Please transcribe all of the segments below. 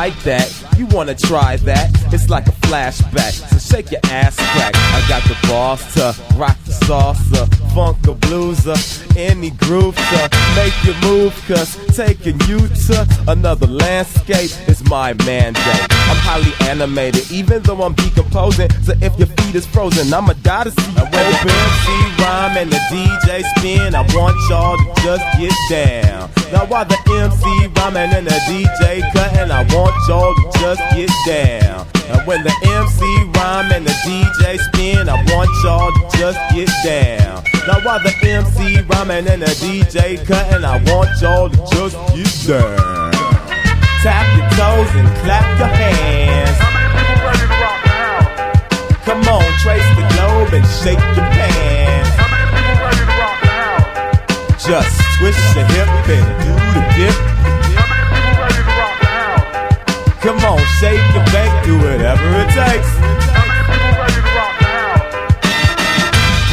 like that? You wanna try that? It's like a flashback, so shake your ass crack. I got the balls to rock the salsa, funk the blueser, any groove to make you move, cause taking you to another landscape is my mandate. I'm highly animated, even though I'm decomposing, so if your feet is frozen, I'ma die to see you open. When the MC rhyme and the DJ spin, I want y'all to just get down. Now while the MC rhyming and the DJ cutting, I want y'all to just get down. And when the MC rhyme and the DJ spin, I want y'all to just get down. Now while the MC rhyming and the DJ cutting, I want y'all to just get down. Tap your toes and clap your hands. Come on, trace the globe and shake your pants. Just twist your hip and do the dip. Come on, shake and bake, do whatever it takes.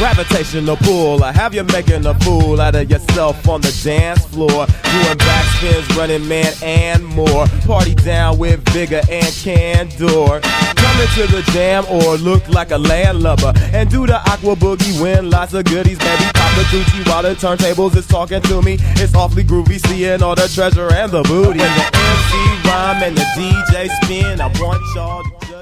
Gravitational pull, I have you making a fool out of yourself on the dance floor, doing backspins, running man and more. Party down with vigor and candor. Coming to the jam or look like a landlubber and do the aqua boogie, win lots of goodies, baby. Pop the Gucci while the turntables is talking to me. It's awfully groovy, seeing all the treasure and the booty. When the MC rhyme and the DJ spin, I want y'all to just